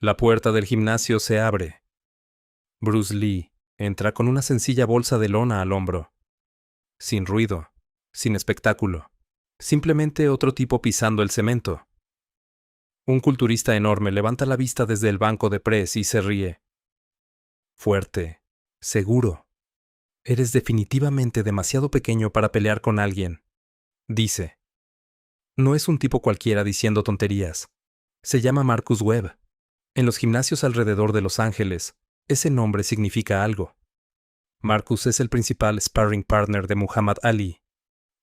La puerta del gimnasio se abre. Bruce Lee entra con una sencilla bolsa de lona al hombro. Sin ruido, sin espectáculo. Simplemente otro tipo pisando el cemento. Un culturista enorme levanta la vista desde el banco de press y se ríe. Fuerte, seguro. Eres definitivamente demasiado pequeño para pelear con alguien, dice. No es un tipo cualquiera diciendo tonterías. Se llama Marcus Webb. En los gimnasios alrededor de Los Ángeles, ese nombre significa algo. Marcus es el principal sparring partner de Muhammad Ali,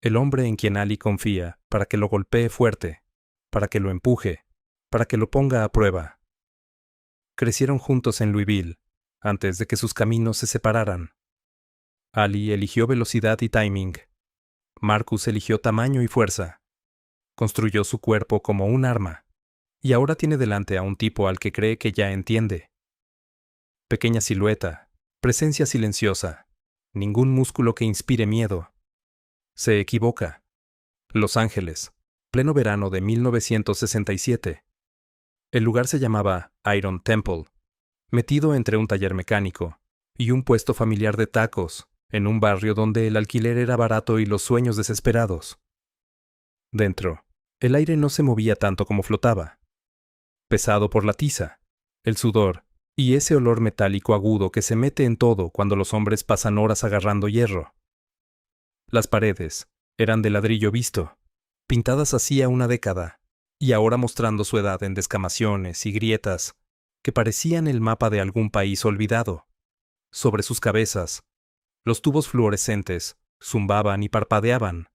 el hombre en quien Ali confía para que lo golpee fuerte, para que lo empuje, para que lo ponga a prueba. Crecieron juntos en Louisville, antes de que sus caminos se separaran. Ali eligió velocidad y timing. Marcus eligió tamaño y fuerza. Construyó su cuerpo como un arma, y ahora tiene delante a un tipo al que cree que ya entiende. Pequeña silueta, presencia silenciosa, ningún músculo que inspire miedo. Se equivoca. Los Ángeles, pleno verano de 1967. El lugar se llamaba Iron Temple, metido entre un taller mecánico y un puesto familiar de tacos, en un barrio donde el alquiler era barato y los sueños desesperados. Dentro, el aire no se movía tanto como flotaba. Pesado por la tiza, el sudor y ese olor metálico agudo que se mete en todo cuando los hombres pasan horas agarrando hierro. Las paredes eran de ladrillo visto, pintadas hacía una década, y ahora mostrando su edad en descamaciones y grietas que parecían el mapa de algún país olvidado. Sobre sus cabezas, los tubos fluorescentes zumbaban y parpadeaban,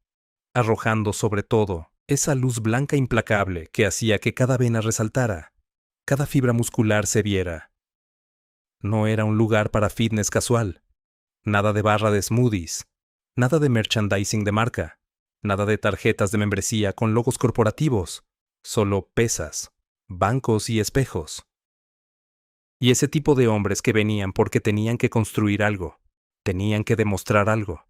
arrojando sobre todo esa luz blanca implacable que hacía que cada vena resaltara, cada fibra muscular se viera. No era un lugar para fitness casual, nada de barra de smoothies, nada de merchandising de marca, nada de tarjetas de membresía con logos corporativos, solo pesas, bancos y espejos. Y ese tipo de hombres que venían porque tenían que construir algo, tenían que demostrar algo,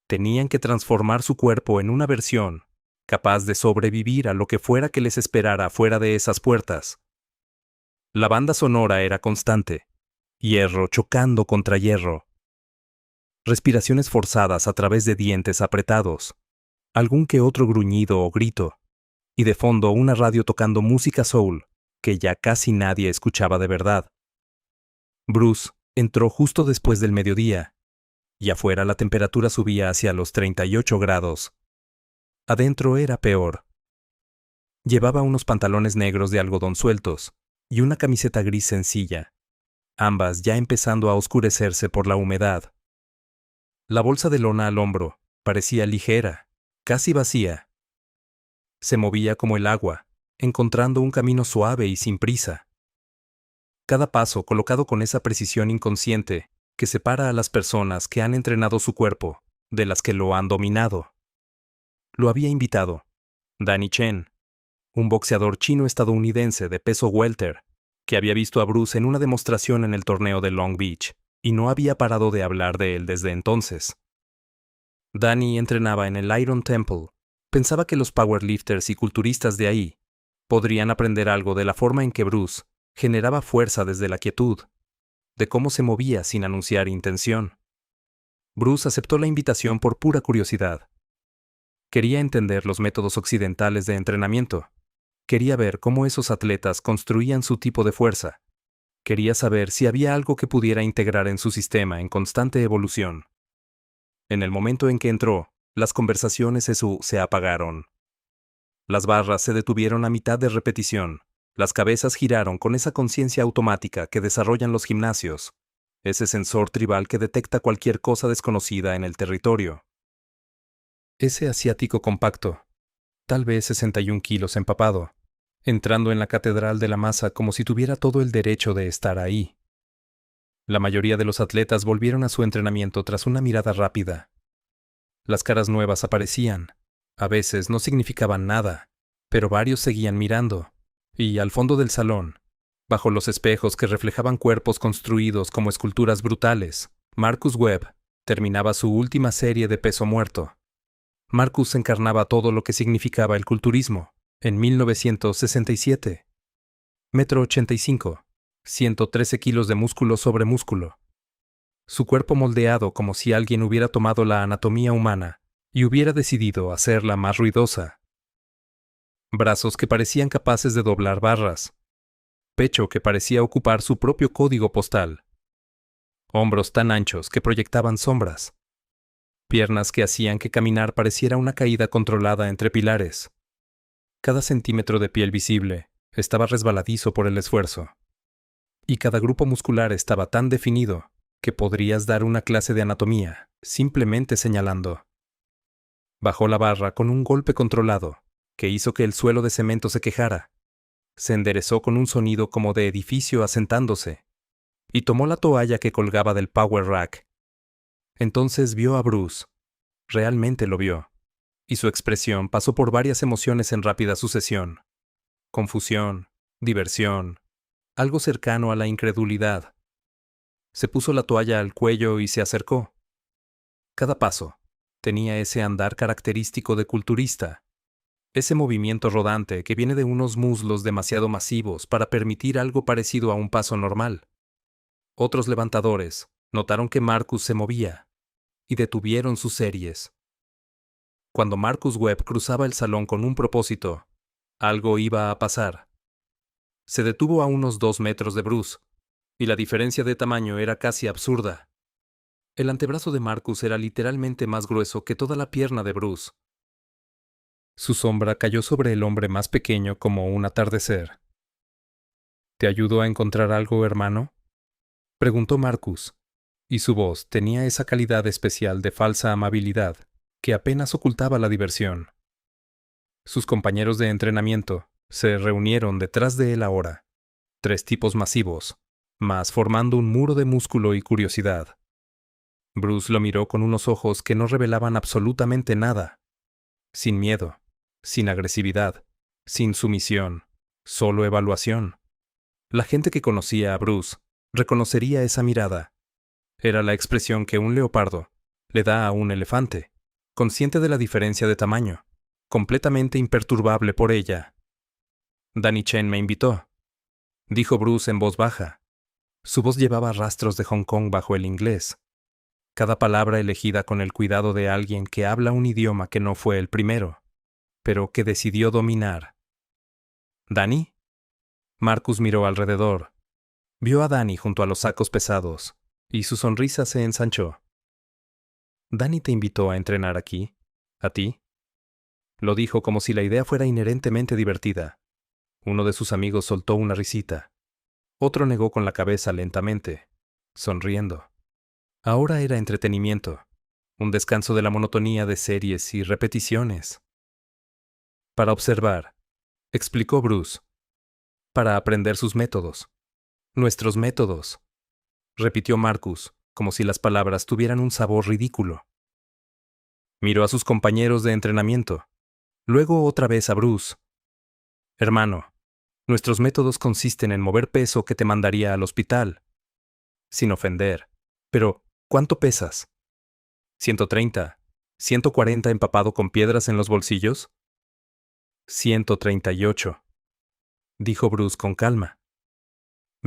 tenían que transformar su cuerpo en una versión capaz de sobrevivir a lo que fuera que les esperara fuera de esas puertas. La banda sonora era constante, hierro chocando contra hierro. Respiraciones forzadas a través de dientes apretados, algún que otro gruñido o grito, y de fondo una radio tocando música soul, que ya casi nadie escuchaba de verdad. Bruce entró justo después del mediodía, y afuera la temperatura subía hacia los 38 grados. Adentro era peor. Llevaba unos pantalones negros de algodón sueltos y una camiseta gris sencilla, ambas ya empezando a oscurecerse por la humedad. La bolsa de lona al hombro parecía ligera, casi vacía. Se movía como el agua, encontrando un camino suave y sin prisa. Cada paso colocado con esa precisión inconsciente que separa a las personas que han entrenado su cuerpo de las que lo han dominado. Lo había invitado Danny Chen, un boxeador chino-estadounidense de peso welter, que había visto a Bruce en una demostración en el torneo de Long Beach y no había parado de hablar de él desde entonces. Danny entrenaba en el Iron Temple. Pensaba que los powerlifters y culturistas de ahí podrían aprender algo de la forma en que Bruce generaba fuerza desde la quietud, de cómo se movía sin anunciar intención. Bruce aceptó la invitación por pura curiosidad. Quería entender los métodos occidentales de entrenamiento. Quería ver cómo esos atletas construían su tipo de fuerza. Quería saber si había algo que pudiera integrar en su sistema en constante evolución. En el momento en que entró, las conversaciones se apagaron. Las barras se detuvieron a mitad de repetición. Las cabezas giraron con esa conciencia automática que desarrollan los gimnasios, ese sensor tribal que detecta cualquier cosa desconocida en el territorio. Ese asiático compacto, tal vez 61 kilos empapado, entrando en la catedral de la masa como si tuviera todo el derecho de estar ahí. La mayoría de los atletas volvieron a su entrenamiento tras una mirada rápida. Las caras nuevas aparecían. A veces no significaban nada, pero varios seguían mirando. Y al fondo del salón, bajo los espejos que reflejaban cuerpos construidos como esculturas brutales, Marcus Webb terminaba su última serie de peso muerto. Marcus encarnaba todo lo que significaba el culturismo en 1967. 1,85 m, 113 kilos de músculo sobre músculo. Su cuerpo moldeado como si alguien hubiera tomado la anatomía humana y hubiera decidido hacerla más ruidosa. Brazos que parecían capaces de doblar barras. Pecho que parecía ocupar su propio código postal. Hombros tan anchos que proyectaban sombras. Piernas que hacían que caminar pareciera una caída controlada entre pilares. Cada centímetro de piel visible estaba resbaladizo por el esfuerzo. Y cada grupo muscular estaba tan definido que podrías dar una clase de anatomía simplemente señalando. Bajó la barra con un golpe controlado que hizo que el suelo de cemento se quejara. Se enderezó con un sonido como de edificio asentándose y tomó la toalla que colgaba del power rack. Entonces vio a Bruce. Realmente lo vio. Y su expresión pasó por varias emociones en rápida sucesión. Confusión, diversión, algo cercano a la incredulidad. Se puso la toalla al cuello y se acercó. Cada paso tenía ese andar característico de culturista, ese movimiento rodante que viene de unos muslos demasiado masivos para permitir algo parecido a un paso normal. Otros levantadores notaron que Marcus se movía y detuvieron sus series. Cuando Marcus Webb cruzaba el salón con un propósito, algo iba a pasar. Se detuvo a unos 2 metros de Bruce, y la diferencia de tamaño era casi absurda. El antebrazo de Marcus era literalmente más grueso que toda la pierna de Bruce. Su sombra cayó sobre el hombre más pequeño como un atardecer. ¿Te ayudó a encontrar algo, hermano?, preguntó Marcus, y su voz tenía esa calidad especial de falsa amabilidad que apenas ocultaba la diversión. Sus compañeros de entrenamiento se reunieron detrás de él ahora, 3 tipos masivos, mas formando un muro de músculo y curiosidad. Bruce lo miró con unos ojos que no revelaban absolutamente nada. Sin miedo, sin agresividad, sin sumisión, solo evaluación. La gente que conocía a Bruce reconocería esa mirada. Era la expresión que un leopardo le da a un elefante, consciente de la diferencia de tamaño, completamente imperturbable por ella. Danny Chen me invitó, dijo Bruce en voz baja. Su voz llevaba rastros de Hong Kong bajo el inglés. Cada palabra elegida con el cuidado de alguien que habla un idioma que no fue el primero, pero que decidió dominar. ¿Danny? Marcus miró alrededor. Vio a Danny junto a los sacos pesados, y su sonrisa se ensanchó. ¿Danny te invitó a entrenar aquí? ¿A ti? Lo dijo como si la idea fuera inherentemente divertida. Uno de sus amigos soltó una risita. Otro negó con la cabeza lentamente, sonriendo. Ahora era entretenimiento, un descanso de la monotonía de series y repeticiones. Para observar, explicó Bruce. Para aprender sus métodos. Nuestros métodos, repitió Marcus, como si las palabras tuvieran un sabor ridículo. Miró a sus compañeros de entrenamiento, luego otra vez a Bruce. Hermano, nuestros métodos consisten en mover peso que te mandaría al hospital. Sin ofender, pero ¿cuánto pesas? ¿130? ¿140 empapado con piedras en los bolsillos? 138, dijo Bruce con calma.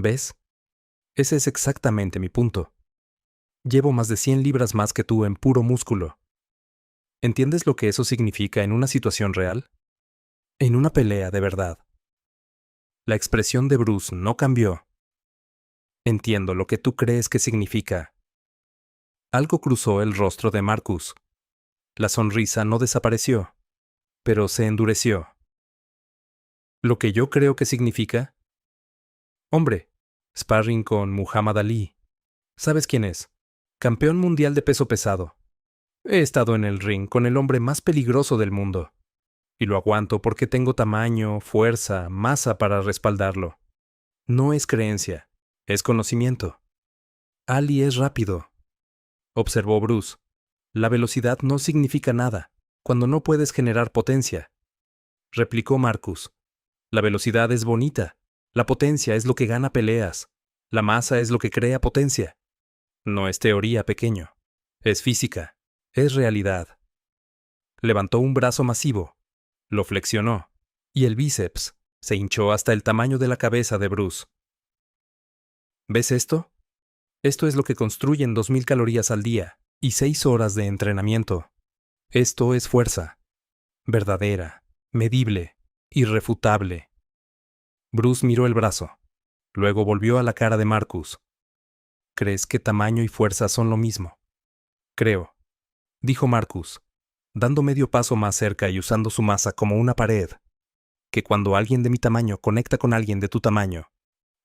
¿Ves? Ese es exactamente mi punto. Llevo más de 100 libras más que tú en puro músculo. ¿Entiendes lo que eso significa en una situación real? En una pelea de verdad. La expresión de Bruce no cambió. Entiendo lo que tú crees que significa. Algo cruzó el rostro de Marcus. La sonrisa no desapareció, pero se endureció. ¿Lo que yo creo que significa? Hombre, sparring con Muhammad Ali. ¿Sabes quién es? Campeón mundial de peso pesado. He estado en el ring con el hombre más peligroso del mundo. Y lo aguanto porque tengo tamaño, fuerza, masa para respaldarlo. No es creencia, es conocimiento. Ali es rápido, observó Bruce. La velocidad no significa nada cuando no puedes generar potencia, replicó Marcus. La velocidad es bonita. La potencia es lo que gana peleas. La masa es lo que crea potencia. No es teoría, pequeño. Es física. Es realidad. Levantó un brazo masivo. Lo flexionó. Y el bíceps se hinchó hasta el tamaño de la cabeza de Bruce. ¿Ves esto? Esto es lo que construyen 2000 calorías al día y 6 horas de entrenamiento. Esto es fuerza. Verdadera, medible, irrefutable. Bruce miró el brazo. Luego volvió a la cara de Marcus. ¿Crees que tamaño y fuerza son lo mismo? Creo, dijo Marcus, dando medio paso más cerca y usando su masa como una pared, que cuando alguien de mi tamaño conecta con alguien de tu tamaño,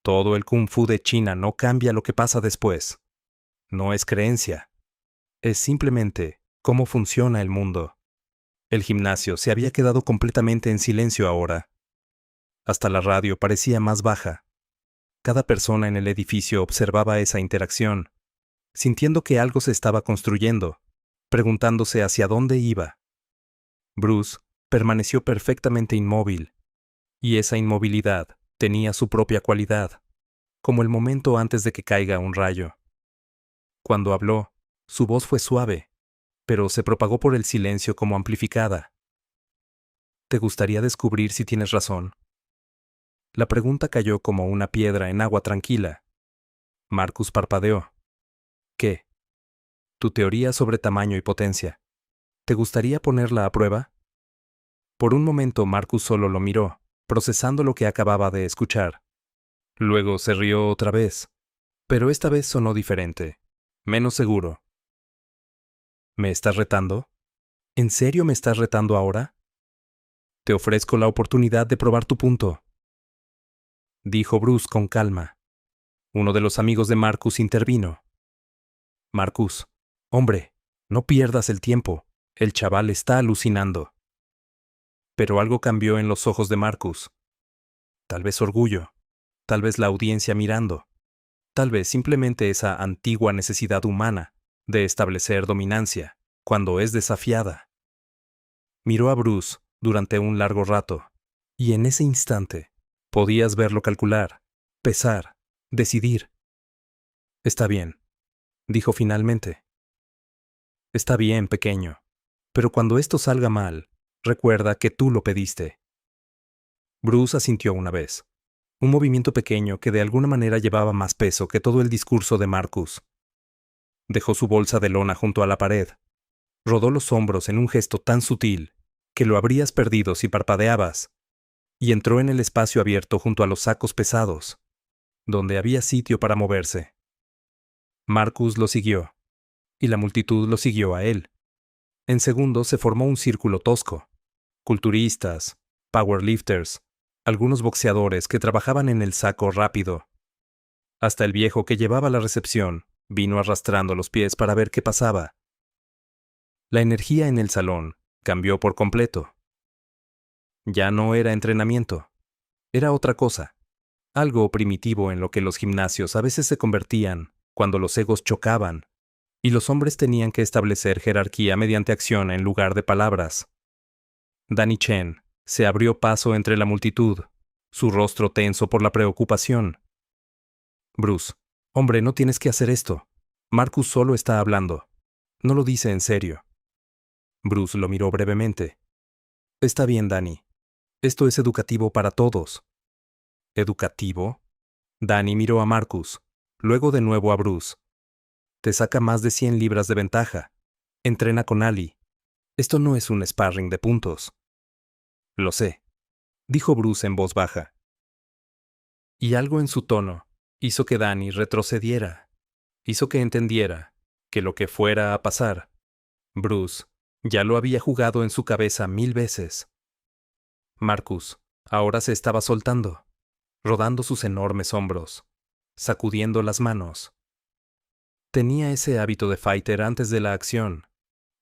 todo el kung fu de China no cambia lo que pasa después. No es creencia. Es simplemente cómo funciona el mundo. El gimnasio se había quedado completamente en silencio ahora. Hasta la radio parecía más baja. Cada persona en el edificio observaba esa interacción, sintiendo que algo se estaba construyendo, preguntándose hacia dónde iba. Bruce permaneció perfectamente inmóvil, y esa inmovilidad tenía su propia cualidad, como el momento antes de que caiga un rayo. Cuando habló, su voz fue suave, pero se propagó por el silencio como amplificada. ¿Te gustaría descubrir si tienes razón? La pregunta cayó como una piedra en agua tranquila. Marcus parpadeó. ¿Qué? Tu teoría sobre tamaño y potencia. ¿Te gustaría ponerla a prueba? Por un momento Marcus solo lo miró, procesando lo que acababa de escuchar. Luego se rió otra vez, pero esta vez sonó diferente, menos seguro. ¿Me estás retando? ¿En serio me estás retando ahora? Te ofrezco la oportunidad de probar tu punto, dijo Bruce con calma. Uno de los amigos de Marcus intervino. Marcus, hombre, no pierdas el tiempo, el chaval está alucinando. Pero algo cambió en los ojos de Marcus. Tal vez orgullo, tal vez la audiencia mirando, tal vez simplemente esa antigua necesidad humana de establecer dominancia cuando es desafiada. Miró a Bruce durante un largo rato, y en ese instante podías verlo calcular, pesar, decidir. Está bien, dijo finalmente. Está bien, pequeño, pero cuando esto salga mal, recuerda que tú lo pediste. Bruce asintió una vez, un movimiento pequeño que de alguna manera llevaba más peso que todo el discurso de Marcus. Dejó su bolsa de lona junto a la pared, rodó los hombros en un gesto tan sutil que lo habrías perdido si parpadeabas, y entró en el espacio abierto junto a los sacos pesados, donde había sitio para moverse. Marcus lo siguió, y la multitud lo siguió a él. En segundos se formó un círculo tosco. Culturistas, powerlifters, algunos boxeadores que trabajaban en el saco rápido. Hasta el viejo que llevaba la recepción vino arrastrando los pies para ver qué pasaba. La energía en el salón cambió por completo. Ya no era entrenamiento. Era otra cosa. Algo primitivo en lo que los gimnasios a veces se convertían cuando los egos chocaban y los hombres tenían que establecer jerarquía mediante acción en lugar de palabras. Danny Chen se abrió paso entre la multitud, su rostro tenso por la preocupación. Bruce, hombre, no tienes que hacer esto. Marcus solo está hablando. No lo dice en serio. Bruce lo miró brevemente. Está bien, Danny. Esto es educativo para todos. ¿Educativo? Danny miró a Marcus, luego de nuevo a Bruce. Te saca más de 100 libras de ventaja. Entrena con Ali. Esto no es un sparring de puntos. Lo sé, dijo Bruce en voz baja. Y algo en su tono hizo que Danny retrocediera. Hizo que entendiera que lo que fuera a pasar, Bruce ya lo había jugado en su cabeza 1000 veces. Marcus ahora se estaba soltando, rodando sus enormes hombros, sacudiendo las manos. Tenía ese hábito de fighter antes de la acción,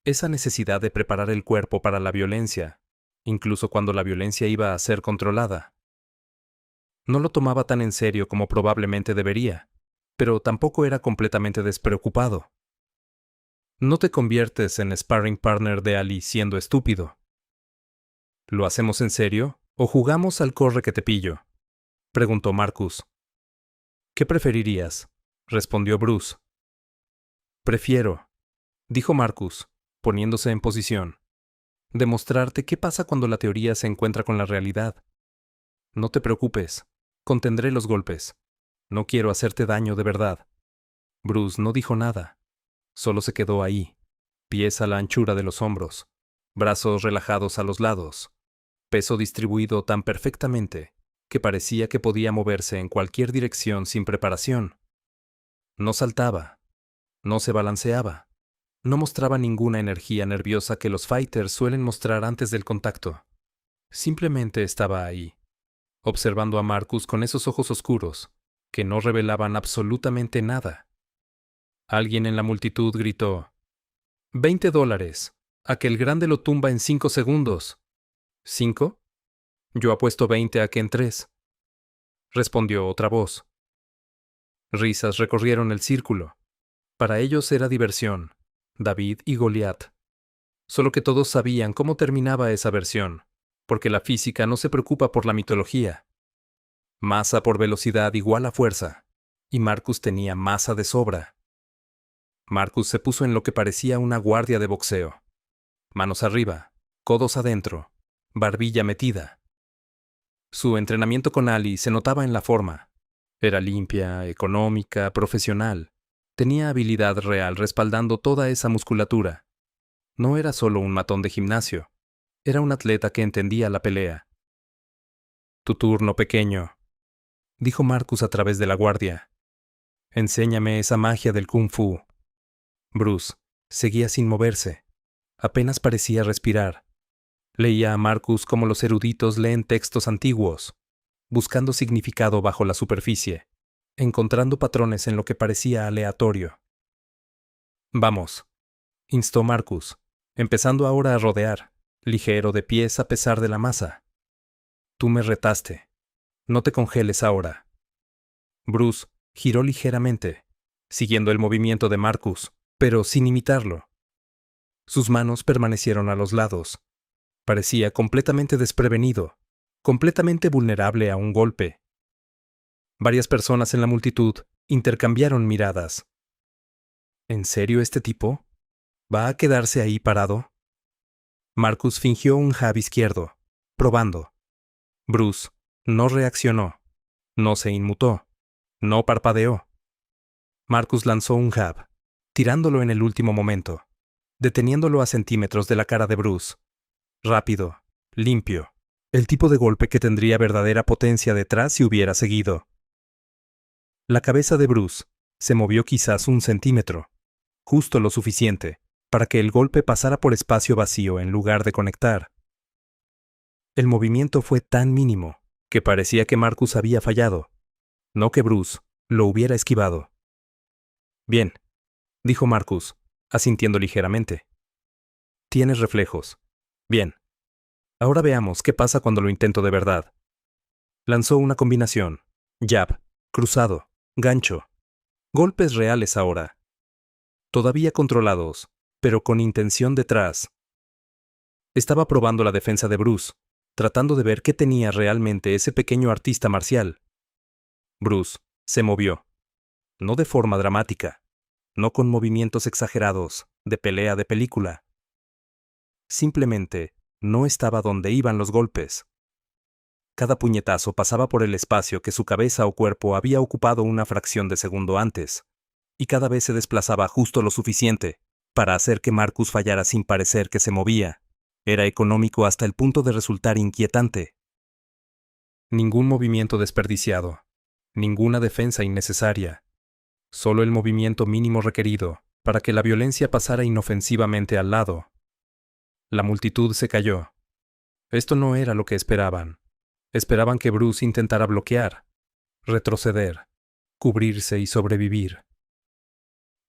esa necesidad de preparar el cuerpo para la violencia, incluso cuando la violencia iba a ser controlada. No lo tomaba tan en serio como probablemente debería, pero tampoco era completamente despreocupado. No te conviertes en sparring partner de Ali siendo estúpido. ¿Lo hacemos en serio o jugamos al corre que te pillo?, preguntó Marcus. ¿Qué preferirías?, respondió Bruce. Prefiero, dijo Marcus, poniéndose en posición, demostrarte qué pasa cuando la teoría se encuentra con la realidad. No te preocupes, contendré los golpes. No quiero hacerte daño de verdad. Bruce no dijo nada. Solo se quedó ahí, pies a la anchura de los hombros, brazos relajados a los lados, peso distribuido tan perfectamente que parecía que podía moverse en cualquier dirección sin preparación. No saltaba, no se balanceaba, no mostraba ninguna energía nerviosa que los fighters suelen mostrar antes del contacto. Simplemente estaba ahí, observando a Marcus con esos ojos oscuros, que no revelaban absolutamente nada. Alguien en la multitud gritó: $20, a que el grande lo tumba en 5 segundos. ¿5? Yo apuesto 20 a que en 3. Respondió otra voz. Risas recorrieron el círculo. Para ellos era diversión, David y Goliat. Solo que todos sabían cómo terminaba esa versión, porque la física no se preocupa por la mitología. Masa por velocidad igual a fuerza, y Marcus tenía masa de sobra. Marcus se puso en lo que parecía una guardia de boxeo. Manos arriba, codos adentro, barbilla metida. Su entrenamiento con Ali se notaba en la forma. Era limpia, económica, profesional. Tenía habilidad real respaldando toda esa musculatura. No era solo un matón de gimnasio. Era un atleta que entendía la pelea. Tu turno, pequeño, dijo Marcus a través de la guardia. Enséñame esa magia del kung fu. Bruce seguía sin moverse. Apenas parecía respirar. Leía a Marcus como los eruditos leen textos antiguos, buscando significado bajo la superficie, encontrando patrones en lo que parecía aleatorio. Vamos, instó Marcus, empezando ahora a rodear, ligero de pies a pesar de la masa. Tú me retaste. No te congeles ahora. Bruce giró ligeramente, siguiendo el movimiento de Marcus, pero sin imitarlo. Sus manos permanecieron a los lados. Parecía completamente desprevenido, completamente vulnerable a un golpe. Varias personas en la multitud intercambiaron miradas. ¿En serio este tipo? ¿Va a quedarse ahí parado? Marcus fingió un jab izquierdo, probando. Bruce no reaccionó, no se inmutó, no parpadeó. Marcus lanzó un jab, tirándolo en el último momento, deteniéndolo a centímetros de la cara de Bruce. Rápido, limpio, el tipo de golpe que tendría verdadera potencia detrás si hubiera seguido. La cabeza de Bruce se movió quizás 1 centímetro, justo lo suficiente para que el golpe pasara por espacio vacío en lugar de conectar. El movimiento fue tan mínimo que parecía que Marcus había fallado, no que Bruce lo hubiera esquivado. Bien, dijo Marcus, asintiendo ligeramente. Tienes reflejos. Bien. Ahora veamos qué pasa cuando lo intento de verdad. Lanzó una combinación. Jab, cruzado, gancho. Golpes reales ahora. Todavía controlados, pero con intención detrás. Estaba probando la defensa de Bruce, tratando de ver qué tenía realmente ese pequeño artista marcial. Bruce se movió. No de forma dramática, no con movimientos exagerados, de pelea de película. Simplemente no estaba donde iban los golpes. Cada puñetazo pasaba por el espacio que su cabeza o cuerpo había ocupado una fracción de segundo antes, y cada vez se desplazaba justo lo suficiente para hacer que Marcus fallara sin parecer que se movía. Era económico hasta el punto de resultar inquietante. Ningún movimiento desperdiciado, ninguna defensa innecesaria, solo el movimiento mínimo requerido para que la violencia pasara inofensivamente al lado. La multitud se calló. Esto no era lo que esperaban. Esperaban que Bruce intentara bloquear, retroceder, cubrirse y sobrevivir.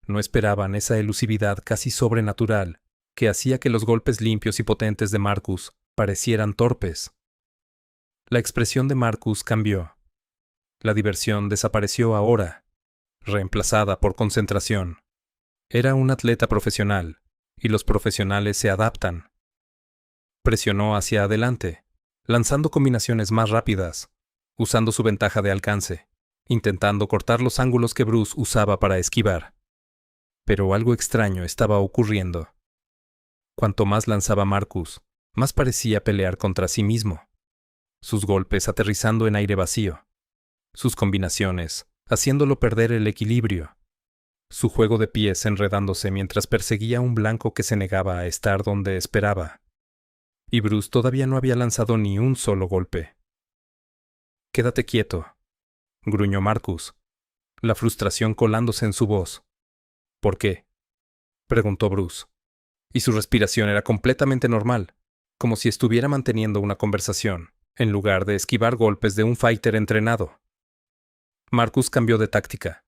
No esperaban esa elusividad casi sobrenatural que hacía que los golpes limpios y potentes de Marcus parecieran torpes. La expresión de Marcus cambió. La diversión desapareció ahora, reemplazada por concentración. Era un atleta profesional, y los profesionales se adaptan. Presionó hacia adelante, lanzando combinaciones más rápidas, usando su ventaja de alcance, intentando cortar los ángulos que Bruce usaba para esquivar. Pero algo extraño estaba ocurriendo. Cuanto más lanzaba Marcus, más parecía pelear contra sí mismo. Sus golpes aterrizando en aire vacío. Sus combinaciones haciéndolo perder el equilibrio. Su juego de pies enredándose mientras perseguía a un blanco que se negaba a estar donde esperaba. Y Bruce todavía no había lanzado ni un solo golpe. «Quédate quieto», gruñó Marcus, la frustración colándose en su voz. «¿Por qué?», preguntó Bruce. Y su respiración era completamente normal, como si estuviera manteniendo una conversación, en lugar de esquivar golpes de un fighter entrenado. Marcus cambió de táctica.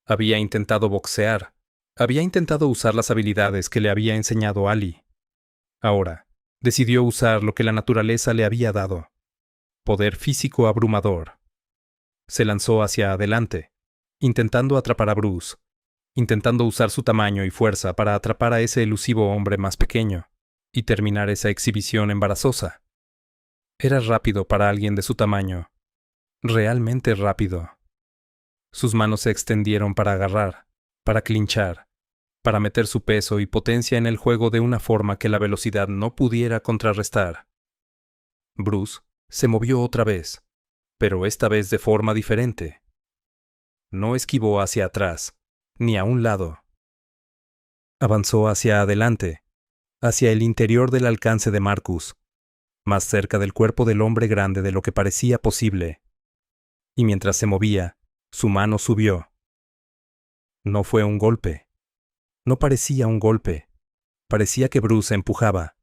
Había intentado boxear. Había intentado usar las habilidades que le había enseñado Ali. Ahora, decidió usar lo que la naturaleza le había dado. Poder físico abrumador. Se lanzó hacia adelante, intentando atrapar a Bruce, intentando usar su tamaño y fuerza para atrapar a ese elusivo hombre más pequeño y terminar esa exhibición embarazosa. Era rápido para alguien de su tamaño. Realmente rápido. Sus manos se extendieron para agarrar, para clinchar, para meter su peso y potencia en el juego de una forma que la velocidad no pudiera contrarrestar. Bruce se movió otra vez, pero esta vez de forma diferente. No esquivó hacia atrás, ni a un lado. Avanzó hacia adelante, hacia el interior del alcance de Marcus, más cerca del cuerpo del hombre grande de lo que parecía posible. Y mientras se movía, su mano subió. No fue un golpe. No parecía un golpe. Parecía que Bruce empujaba,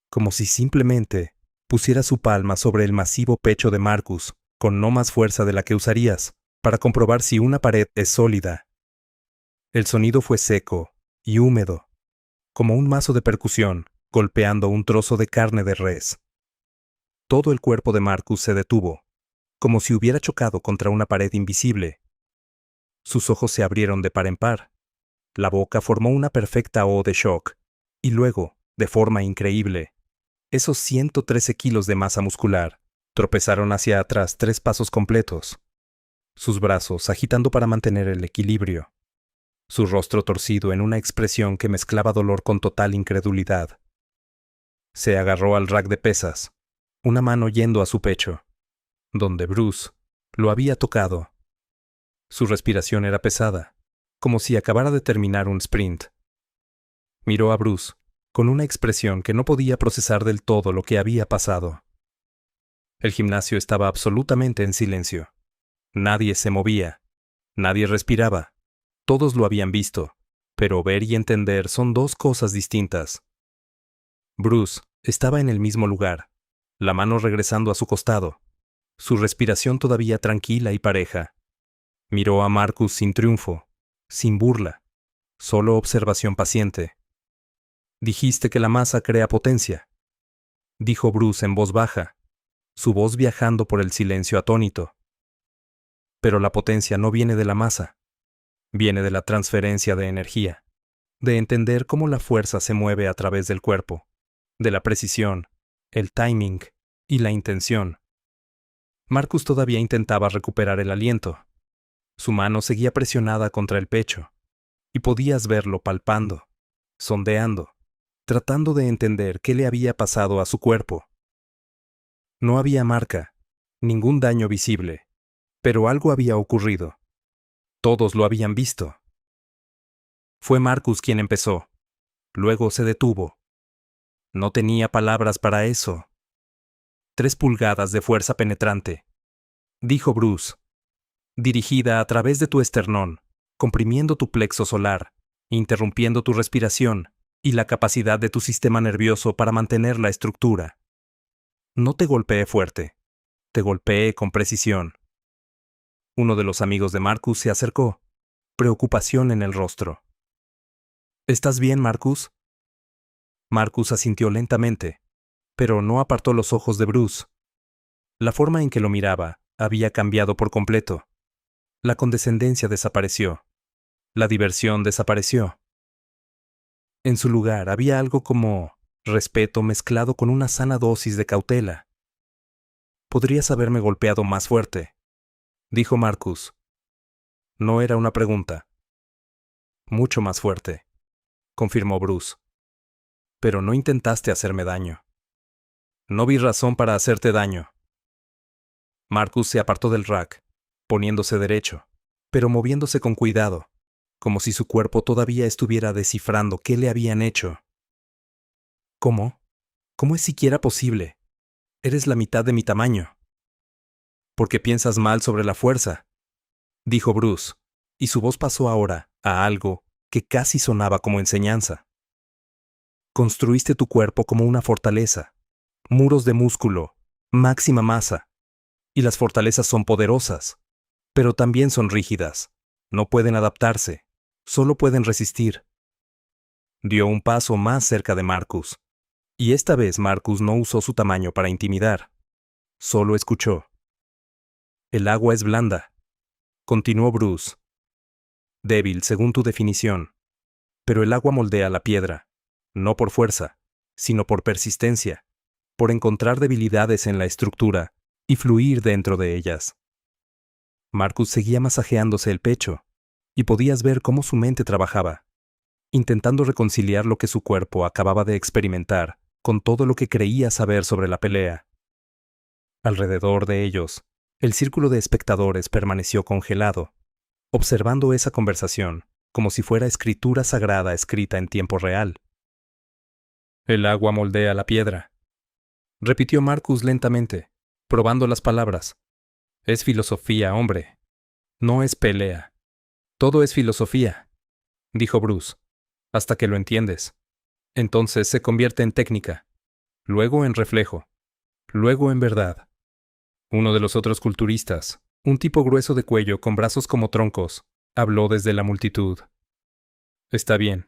como si simplemente pusiera su palma sobre el masivo pecho de Marcus, con no más fuerza de la que usarías, para comprobar si una pared es sólida. El sonido fue seco y húmedo, como un mazo de percusión golpeando un trozo de carne de res. Todo el cuerpo de Marcus se detuvo, como si hubiera chocado contra una pared invisible. Sus ojos se abrieron de par en par. La boca formó una perfecta O de shock, y luego, de forma increíble, esos 113 kilos de masa muscular tropezaron hacia atrás 3 pasos completos, sus brazos agitando para mantener el equilibrio, su rostro torcido en una expresión que mezclaba dolor con total incredulidad. Se agarró al rack de pesas, una mano yendo a su pecho, donde Bruce lo había tocado. Su respiración era pesada, como si acabara de terminar un sprint. Miró a Bruce, con una expresión que no podía procesar del todo lo que había pasado. El gimnasio estaba absolutamente en silencio. Nadie se movía, nadie respiraba. Todos lo habían visto, pero ver y entender son dos cosas distintas. Bruce estaba en el mismo lugar, la mano regresando a su costado, su respiración todavía tranquila y pareja. Miró a Marcus sin triunfo, sin burla, solo observación paciente. «Dijiste que la masa crea potencia», dijo Bruce en voz baja, su voz viajando por el silencio atónito. «Pero la potencia no viene de la masa, viene de la transferencia de energía, de entender cómo la fuerza se mueve a través del cuerpo, de la precisión, el timing y la intención». Marcus todavía intentaba recuperar el aliento. Su mano seguía presionada contra el pecho, y podías verlo palpando, sondeando, tratando de entender qué le había pasado a su cuerpo. No había marca, ningún daño visible, pero algo había ocurrido. Todos lo habían visto. Fue Marcus quien empezó. Luego se detuvo. No tenía palabras para eso. 3 pulgadas de fuerza penetrante, dijo Bruce, dirigida a través de tu esternón, comprimiendo tu plexo solar, interrumpiendo tu respiración y la capacidad de tu sistema nervioso para mantener la estructura. No te golpeé fuerte, te golpeé con precisión. Uno de los amigos de Marcus se acercó, preocupación en el rostro. ¿Estás bien, Marcus? Marcus asintió lentamente, pero no apartó los ojos de Bruce. La forma en que lo miraba había cambiado por completo. La condescendencia desapareció. La diversión desapareció. En su lugar había algo como respeto mezclado con una sana dosis de cautela. «Podrías haberme golpeado más fuerte», dijo Marcus. No era una pregunta. «Mucho más fuerte», confirmó Bruce. «Pero no intentaste hacerme daño». «No vi razón para hacerte daño». Marcus se apartó del rack, poniéndose derecho, pero moviéndose con cuidado, como si su cuerpo todavía estuviera descifrando qué le habían hecho. ¿Cómo? ¿Cómo es siquiera posible? Eres la mitad de mi tamaño. Porque piensas mal sobre la fuerza, dijo Bruce, y su voz pasó ahora a algo que casi sonaba como enseñanza. Construiste tu cuerpo como una fortaleza, muros de músculo, máxima masa, y las fortalezas son poderosas, pero también son rígidas, no pueden adaptarse, solo pueden resistir. Dio un paso más cerca de Marcus, y esta vez Marcus no usó su tamaño para intimidar, solo escuchó. El agua es blanda, continuó Bruce. Débil, según tu definición, pero el agua moldea la piedra, no por fuerza, sino por persistencia, por encontrar debilidades en la estructura y fluir dentro de ellas. Marcus seguía masajeándose el pecho, y podías ver cómo su mente trabajaba, intentando reconciliar lo que su cuerpo acababa de experimentar con todo lo que creía saber sobre la pelea. Alrededor de ellos, el círculo de espectadores permaneció congelado, observando esa conversación como si fuera escritura sagrada escrita en tiempo real. El agua moldea la piedra, repitió Marcus lentamente, probando las palabras. Es filosofía, hombre. No es pelea. Todo es filosofía, dijo Bruce, hasta que lo entiendes. Entonces se convierte en técnica, luego en reflejo, luego en verdad. Uno de los otros culturistas, un tipo grueso de cuello con brazos como troncos, habló desde la multitud. Está bien,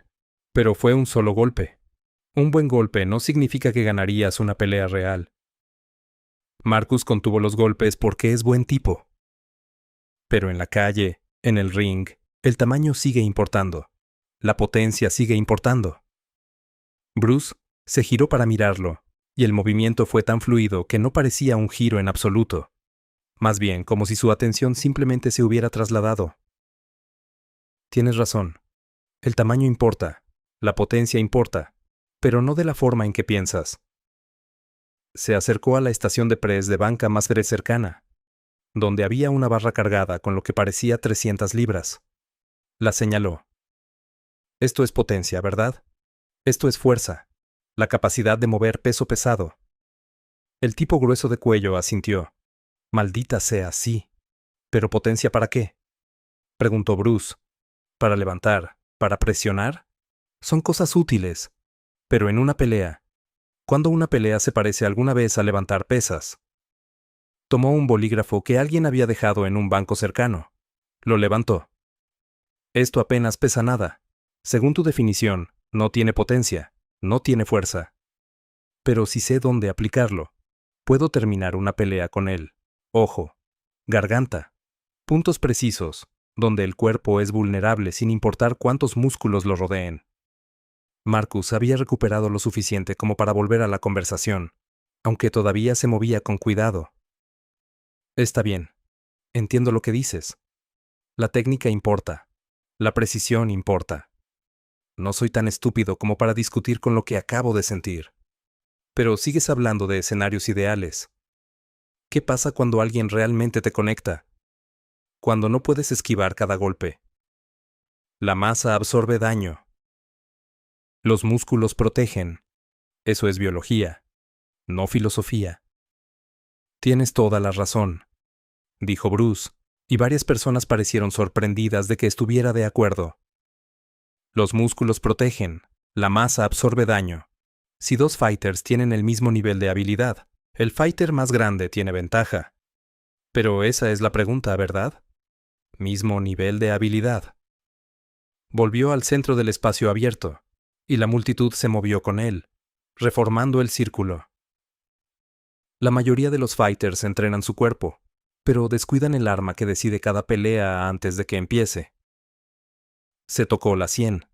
pero fue un solo golpe. Un buen golpe no significa que ganarías una pelea real. Marcus contuvo los golpes porque es buen tipo. Pero en la calle, en el ring, el tamaño sigue importando. La potencia sigue importando. Bruce se giró para mirarlo, y el movimiento fue tan fluido que no parecía un giro en absoluto. Más bien como si su atención simplemente se hubiera trasladado. Tienes razón. El tamaño importa, la potencia importa, pero no de la forma en que piensas. Se acercó a la estación de press de banca más cercana, donde había una barra cargada con lo que parecía 300 libras. La señaló. Esto es potencia, ¿verdad? Esto es fuerza, la capacidad de mover peso pesado. El tipo grueso de cuello asintió. Maldita sea, sí. ¿Pero potencia para qué? Preguntó Bruce. ¿Para levantar? ¿Para presionar? Son cosas útiles. Pero en una pelea, ¿cuándo una pelea se parece alguna vez a levantar pesas? Tomó un bolígrafo que alguien había dejado en un banco cercano. Lo levantó. Esto apenas pesa nada. Según tu definición, no tiene potencia, no tiene fuerza. Pero si sé dónde aplicarlo, puedo terminar una pelea con él. Ojo, garganta, puntos precisos, donde el cuerpo es vulnerable sin importar cuántos músculos lo rodeen. Marcus había recuperado lo suficiente como para volver a la conversación, aunque todavía se movía con cuidado. Está bien, entiendo lo que dices. La técnica importa, la precisión importa. No soy tan estúpido como para discutir con lo que acabo de sentir. Pero sigues hablando de escenarios ideales. ¿Qué pasa cuando alguien realmente te conecta? Cuando no puedes esquivar cada golpe. La masa absorbe daño. Los músculos protegen. Eso es biología, no filosofía. Tienes toda la razón, dijo Bruce, y varias personas parecieron sorprendidas de que estuviera de acuerdo. Los músculos protegen, la masa absorbe daño. Si dos fighters tienen el mismo nivel de habilidad, el fighter más grande tiene ventaja. Pero esa es la pregunta, ¿verdad? Mismo nivel de habilidad. Volvió al centro del espacio abierto, y la multitud se movió con él, reformando el círculo. La mayoría de los fighters entrenan su cuerpo, pero descuidan el arma que decide cada pelea antes de que empiece. Se tocó la sien.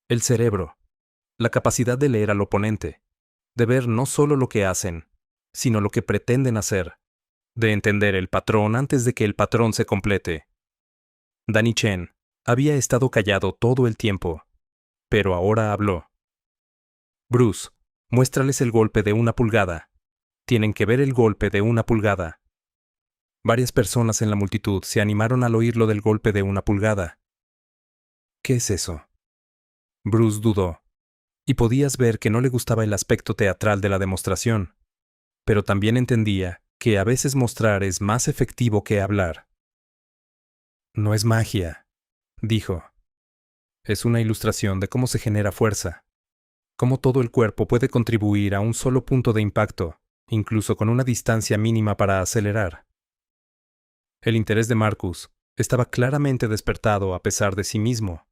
El cerebro, la capacidad de leer al oponente, de ver no solo lo que hacen, sino lo que pretenden hacer, de entender el patrón antes de que el patrón se complete. Danny Chen había estado callado todo el tiempo, pero ahora habló. Bruce, muéstrales el golpe de 1 pulgada. Tienen que ver el golpe de 1 pulgada. Varias personas en la multitud se animaron al oír lo del golpe de 1 pulgada. ¿Qué es eso? Bruce dudó, y podías ver que no le gustaba el aspecto teatral de la demostración, pero también entendía que a veces mostrar es más efectivo que hablar. No es magia, dijo. Es una ilustración de cómo se genera fuerza, cómo todo el cuerpo puede contribuir a un solo punto de impacto, incluso con una distancia mínima para acelerar. El interés de Marcus estaba claramente despertado a pesar de sí mismo.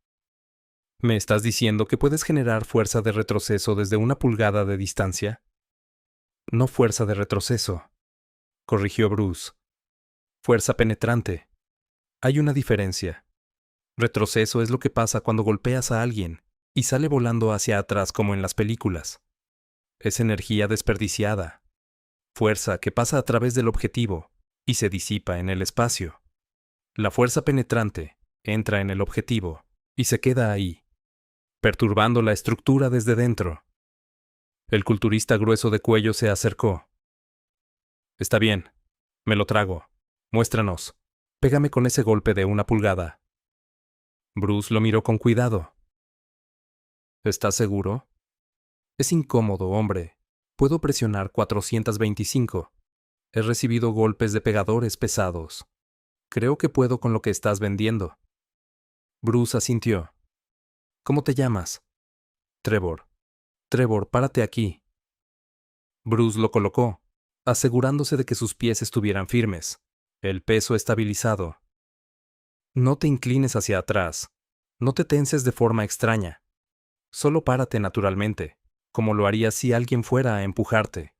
¿Me estás diciendo que puedes generar fuerza de retroceso desde 1 pulgada de distancia? No fuerza de retroceso, corrigió Bruce. Fuerza penetrante. Hay una diferencia. Retroceso es lo que pasa cuando golpeas a alguien y sale volando hacia atrás como en las películas. Es energía desperdiciada. Fuerza que pasa a través del objetivo y se disipa en el espacio. La fuerza penetrante entra en el objetivo y se queda ahí, perturbando la estructura desde dentro. El culturista grueso de cuello se acercó. Está bien, me lo trago. Muéstranos. Pégame con ese golpe de 1 pulgada. Bruce lo miró con cuidado. ¿Estás seguro? Es incómodo, hombre. Puedo presionar 425. He recibido golpes de pegadores pesados. Creo que puedo con lo que estás vendiendo. Bruce asintió. ¿Cómo te llamas? Trevor. Trevor, párate aquí. Bruce lo colocó, asegurándose de que sus pies estuvieran firmes, el peso estabilizado. No te inclines hacia atrás. No te tenses de forma extraña. Solo párate naturalmente, como lo harías si alguien fuera a empujarte.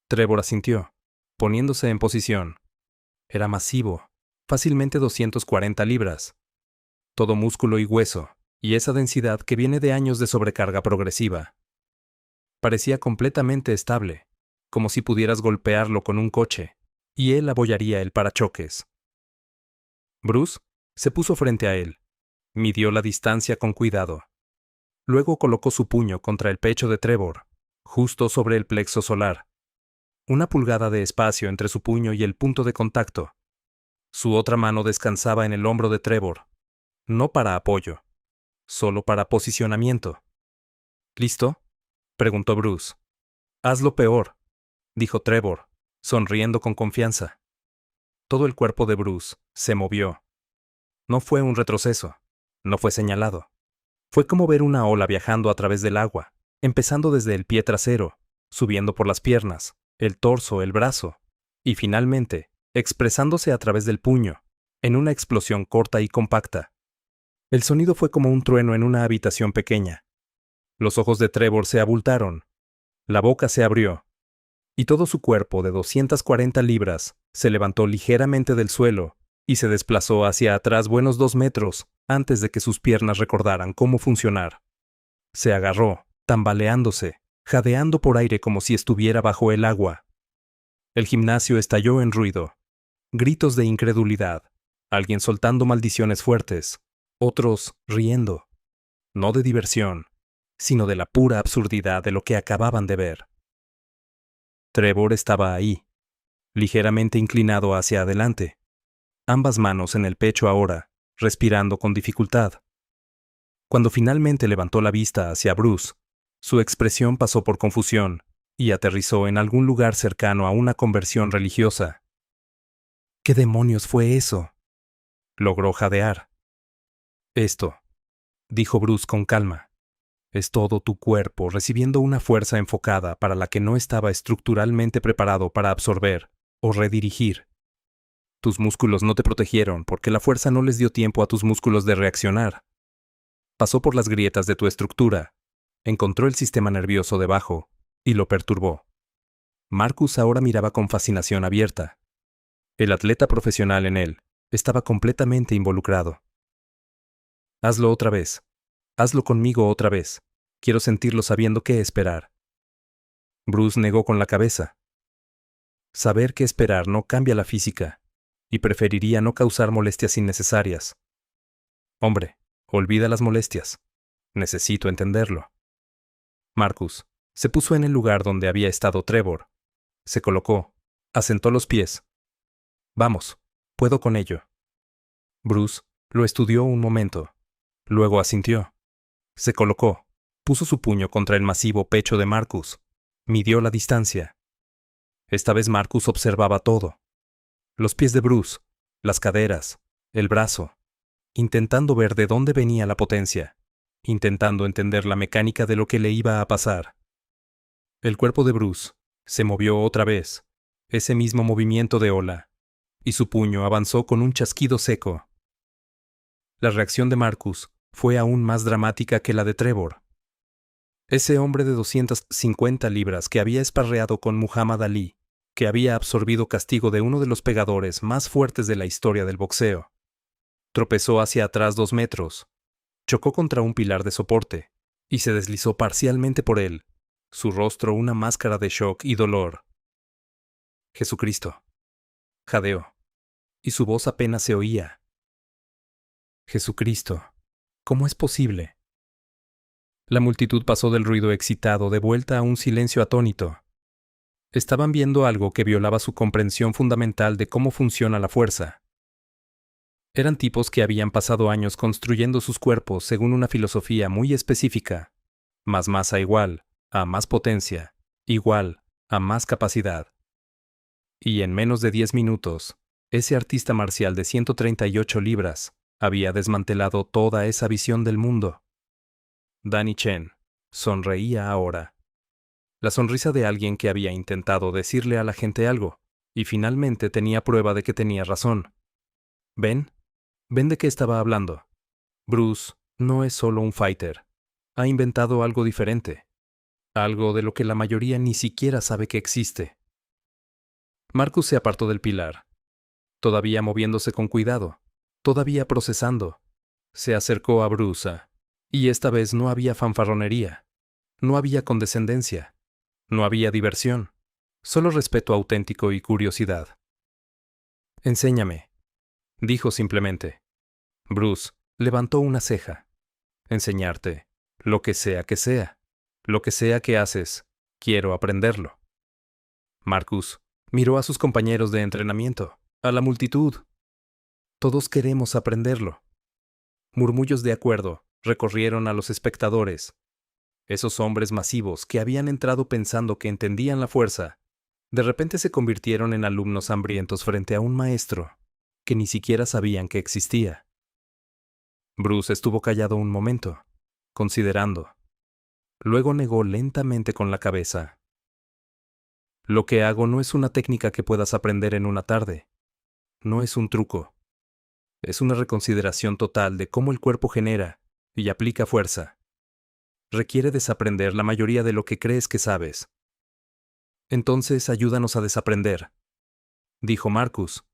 Trevor asintió, poniéndose en posición. Era masivo, fácilmente 240 libras. Todo músculo y hueso, y esa densidad que viene de años de sobrecarga progresiva. Parecía completamente estable, como si pudieras golpearlo con un coche, y él abollaría el parachoques. Bruce se puso frente a él, midió la distancia con cuidado. Luego colocó su puño contra el pecho de Trevor, justo sobre el plexo solar. 1 pulgada de espacio entre su puño y el punto de contacto. Su otra mano descansaba en el hombro de Trevor, no para apoyo, solo para posicionamiento. ¿Listo?, preguntó Bruce. Hazlo peor, dijo Trevor, sonriendo con confianza. Todo el cuerpo de Bruce se movió. No fue un retroceso, no fue señalado. Fue como ver una ola viajando a través del agua, empezando desde el pie trasero, subiendo por las piernas, el torso, el brazo, y finalmente, expresándose a través del puño, en una explosión corta y compacta. El sonido fue como un trueno en una habitación pequeña. Los ojos de Trevor se abultaron, la boca se abrió, y todo su cuerpo de 240 libras se levantó ligeramente del suelo y se desplazó hacia atrás buenos 2 metros antes de que sus piernas recordaran cómo funcionar. Se agarró, tambaleándose, jadeando por aire como si estuviera bajo el agua. El gimnasio estalló en ruido. Gritos de incredulidad, alguien soltando maldiciones fuertes, otros riendo. No de diversión, sino de la pura absurdidad de lo que acababan de ver. Trevor estaba ahí, ligeramente inclinado hacia adelante, ambas manos en el pecho ahora, respirando con dificultad. Cuando finalmente levantó la vista hacia Bruce, su expresión pasó por confusión y aterrizó en algún lugar cercano a una conversión religiosa. ¿Qué demonios fue eso?, logró jadear. Esto, dijo Bruce con calma, es todo tu cuerpo recibiendo una fuerza enfocada para la que no estaba estructuralmente preparado para absorber o redirigir. Tus músculos no te protegieron porque la fuerza no les dio tiempo a tus músculos de reaccionar. Pasó por las grietas de tu estructura, encontró el sistema nervioso debajo y lo perturbó. Marcus ahora miraba con fascinación abierta. El atleta profesional en él estaba completamente involucrado. Hazlo otra vez. Hazlo conmigo otra vez. Quiero sentirlo sabiendo qué esperar. Bruce negó con la cabeza. Saber qué esperar no cambia la física, y preferiría no causar molestias innecesarias. Hombre, olvida las molestias. Necesito entenderlo. Marcus se puso en el lugar donde había estado Trevor. Se colocó, asentó los pies. Vamos, puedo con ello. Bruce lo estudió un momento. Luego asintió. Se colocó, puso su puño contra el masivo pecho de Marcus, midió la distancia. Esta vez Marcus observaba todo. Los pies de Bruce, las caderas, el brazo, intentando ver de dónde venía la potencia, intentando entender la mecánica de lo que le iba a pasar. El cuerpo de Bruce se movió otra vez, ese mismo movimiento de ola, y su puño avanzó con un chasquido seco. La reacción de Marcus fue aún más dramática que la de Trevor. Ese hombre de 250 libras que había esparreado con Muhammad Ali, que había absorbido castigo de uno de los pegadores más fuertes de la historia del boxeo. Tropezó hacia atrás 2 metros, chocó contra un pilar de soporte, y se deslizó parcialmente por él, su rostro una máscara de shock y dolor. Jesucristo. Jadeó, y su voz apenas se oía. Jesucristo, ¿cómo es posible? La multitud pasó del ruido excitado de vuelta a un silencio atónito. Estaban viendo algo que violaba su comprensión fundamental de cómo funciona la fuerza. Eran tipos que habían pasado años construyendo sus cuerpos según una filosofía muy específica. Más masa igual a más potencia, igual a más capacidad. Y en menos de 10 minutos, ese artista marcial de 138 libras había desmantelado toda esa visión del mundo. Danny Chen sonreía ahora. La sonrisa de alguien que había intentado decirle a la gente algo, y finalmente tenía prueba de que tenía razón. ¿Ven? ¿Ven de qué estaba hablando? Bruce no es solo un fighter. Ha inventado algo diferente. Algo de lo que la mayoría ni siquiera sabe que existe. Marcus se apartó del pilar. Todavía moviéndose con cuidado. Todavía procesando. Se acercó a Bruce. Y esta vez no había fanfarronería. No había condescendencia. No había diversión. Solo respeto auténtico y curiosidad. Enséñame, dijo simplemente. Bruce levantó una ceja. Enseñarte. Lo que sea que sea. Lo que sea que haces. Quiero aprenderlo. Marcus miró a sus compañeros de entrenamiento, a la multitud. Todos queremos aprenderlo. Murmullos de acuerdo recorrieron a los espectadores. Esos hombres masivos que habían entrado pensando que entendían la fuerza, de repente se convirtieron en alumnos hambrientos frente a un maestro que ni siquiera sabían que existía. Bruce estuvo callado un momento, considerando. Luego negó lentamente con la cabeza. Lo que hago no es una técnica que puedas aprender en una tarde. No es un truco. Es una reconsideración total de cómo el cuerpo genera y aplica fuerza. Requiere desaprender la mayoría de lo que crees que sabes. Entonces ayúdanos a desaprender, dijo Marcus.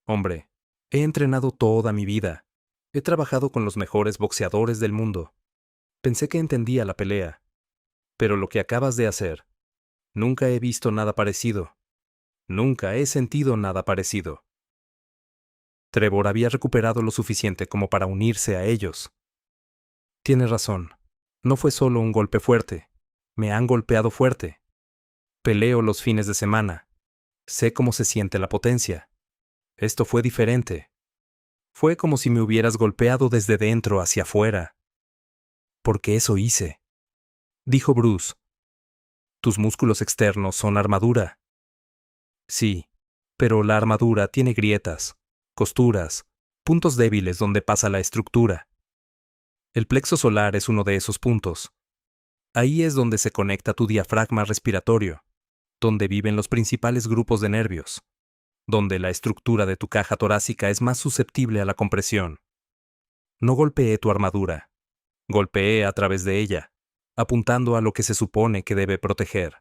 Hombre, he entrenado toda mi vida. He trabajado con los mejores boxeadores del mundo. Pensé que entendía la pelea. Pero lo que acabas de hacer, nunca he visto nada parecido. Nunca he sentido nada parecido. Trevor había recuperado lo suficiente como para unirse a ellos. Tienes razón. No fue solo un golpe fuerte. Me han golpeado fuerte. Peleo los fines de semana. Sé cómo se siente la potencia. Esto fue diferente. Fue como si me hubieras golpeado desde dentro hacia afuera. Porque eso hice, dijo Bruce. Tus músculos externos son armadura. Sí, pero la armadura tiene grietas, costuras, puntos débiles donde pasa la estructura. El plexo solar es uno de esos puntos. Ahí es donde se conecta tu diafragma respiratorio, donde viven los principales grupos de nervios, donde la estructura de tu caja torácica es más susceptible a la compresión. No golpeé tu armadura. Golpeé a través de ella, apuntando a lo que se supone que debe proteger.